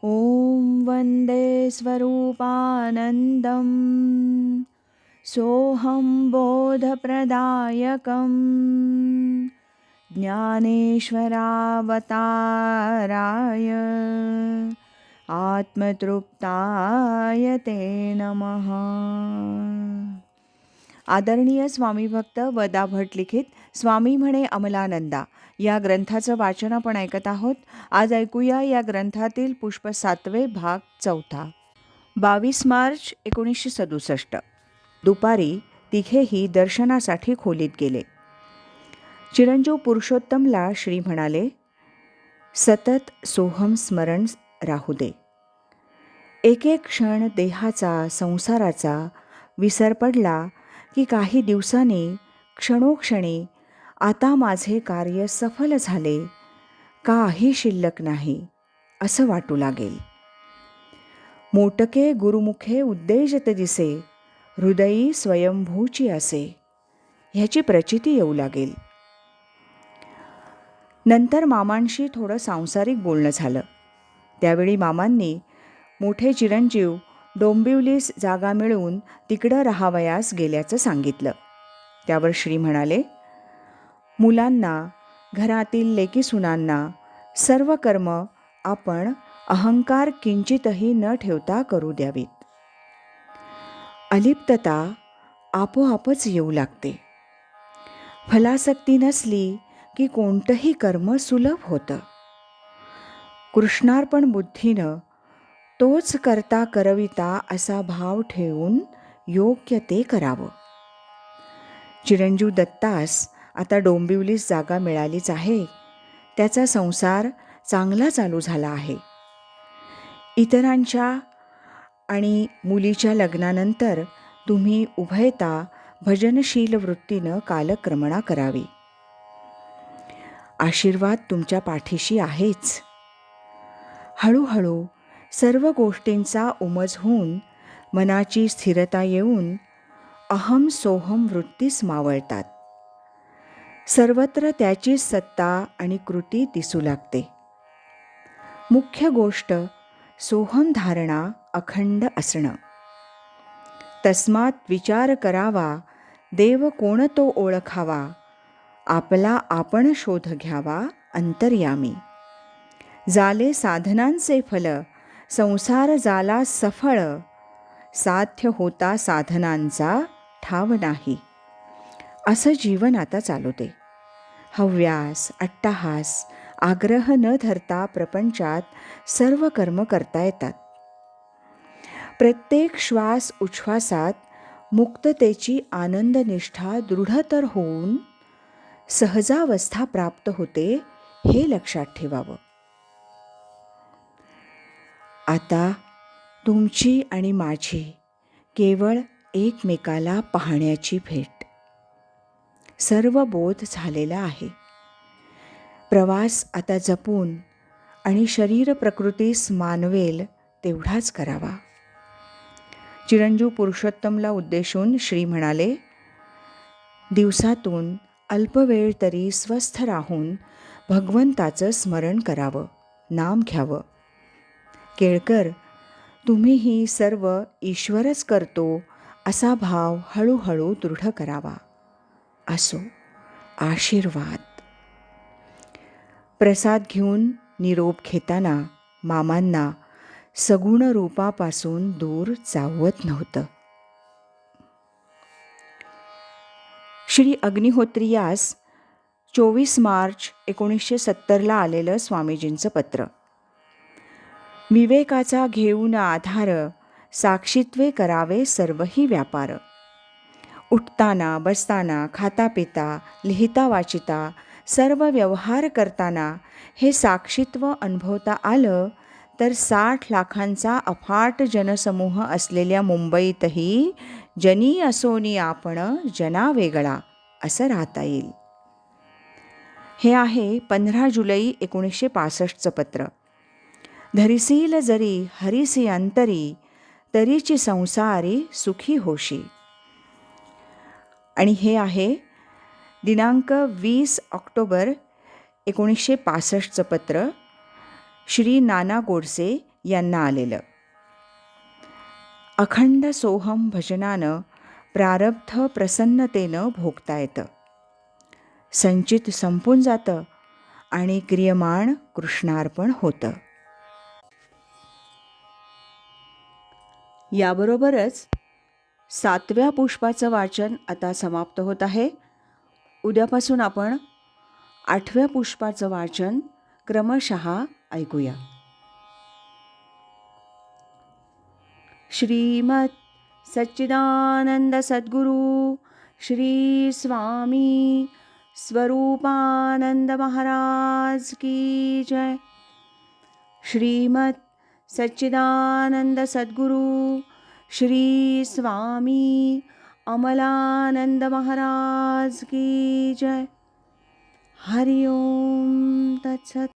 ॐ वन्दे स्वरूपानन्दं सोऽहं बोधप्रदायकं ज्ञानेश्वरावताराय आत्मतृप्ताय ते नमः. आदरणीय स्वामीभक्त वदा भट लिखित स्वामी म्हणे अमलानंदा या ग्रंथाचं वाचन आपण ऐकत आहोत. आज ऐकूया या ग्रंथातील पुष्प 7 भाग 4. 22 मार्च 1967. दुपारी तिघेही दर्शनासाठी खोलीत गेले. चिरंजीव पुरुषोत्तमला श्री म्हणाले, सतत सोहम स्मरण राहू दे. एक एक क्षण देहाचा संसाराचा विसर पडला की काही दिवसांनी क्षणोक्षणी आता माझे कार्य सफल झाले, काही शिल्लक नाही असं वाटू लागेल. मोटके गुरुमुखे उद्देजत दिसे, हृदयी स्वयंभूची असे ह्याची प्रचिती येऊ लागेल. नंतर मामांशी थोडं सांसारिक बोलणं झालं. त्यावेळी मामांनी मोठे चिरंजीव डोंबिवलीस जागा मिळवून तिकडं राहावयास गेल्याचं सांगितलं. त्यावर श्री म्हणाले, मुलांना, घरातील लेकीसुनांना सर्व कर्म आपण अहंकार किंचितही न ठेवता करू द्यावीत. अलिप्तता आपोआपच येऊ लागते. फलासक्ती नसली की कोणतंही कर्म सुलभ होतं. कृष्णार्पण बुद्धीनं तोच करता करविता असा भाव ठेवून योग्य ते करावं. चिरंजीव दत्तास आता डोंबिवलीस जागा मिळालीच आहे. त्याचा संसार चांगला चालू झाला आहे. इतरांच्या आणि मुलीच्या लग्नानंतर तुम्ही उभयता भजनशील वृत्तीनं कालक्रमणा करावी. आशीर्वाद तुमच्या पाठीशी आहेच. हळूहळू सर्व गोष्टींचा उमज होऊन मनाची स्थिरता येऊन अहम सोहम वृत्तीस मावळतात. सर्वत्र त्याची सत्ता आणि कृती दिसू लागते. मुख्य गोष्ट सोहम धारणा अखंड असणं. तस्मात विचार करावा, देव कोण तो ओळखावा, आपला आपण शोध घ्यावा अंतर्यामी. झाले साधनांचे फल, संसार झाला सफळ, साध्य होता साधनांचा ठाव नाही. असं जीवन आता चालवते. हव्यास, अट्टहास, आग्रह न धरता प्रपंचात सर्व कर्म करता येतात. प्रत्येक श्वास उच्छ्वासात मुक्ततेची आनंदनिष्ठा दृढतर होऊन सहजावस्था प्राप्त होते, हे लक्षात ठेवावं. आता तुमची आणि माझी केवळ एकमेकाला पाहण्याची भेट. सर्व बोध झालेला आहे. प्रवास आता जपून आणि शरीर प्रकृतीस मानवेल तेवढाच करावा. चिरंजीव पुरुषोत्तमला उद्देशून श्री म्हणाले, दिवसातून अल्पवेळ तरी स्वस्थ राहून भगवंताचं स्मरण करावं, नाम घ्यावं. केळकर, तुम्हीही सर्व ईश्वरच करतो असा भाव हळूहळू दृढ करावा. असो, आशीर्वाद. प्रसाद घेऊन निरोप घेताना मामांना सगुण रूपापासून दूर जावत नव्हतं. श्री अग्निहोत्रियास 24 मार्च 1970 आलेलं स्वामीजींचं पत्र. विवेकाचा घेऊन आधार, साक्षीत्वे करावे सर्वही व्यापार. उठताना, बसताना, खाता पिता, लिहिता वाचिता सर्व व्यवहार करताना हे साक्षीत्व अनुभवता आलं तर 60 लाखांचा अफाट जनसमूह असलेल्या मुंबईतही जनी असोनी आपण जना वेगळा असं राहता येईल. हे आहे 15 जुलै 1965चं पत्र. धरिसील जरी हरिसी अंतरी, तरीची संसारी सुखी होशी. आणि हे आहे दिनांक 20 ऑक्टोबर 1965चं पत्र. श्री नाना गोडसे यांना आलेलं. अखंड सोहम भजनानं प्रारब्ध प्रसन्नतेनं भोगता येतं. संचित संपून जातं आणि क्रियमाण कृष्णार्पण होतं. याबरोबरच 7व्या पुष्पाचं वाचन आता समाप्त होत आहे. उद्यापासून आपण 8व्या पुष्पाचं वाचन क्रमशः ऐकूया. श्रीमद सच्चिदानंद सद्गुरु श्री स्वामी स्वरूपानंद महाराज की जय. श्रीमद सच्चिदानंद सद्गुरु श्री स्वामी अमलानंद महाराज की जय. हरि ओम तत्सत.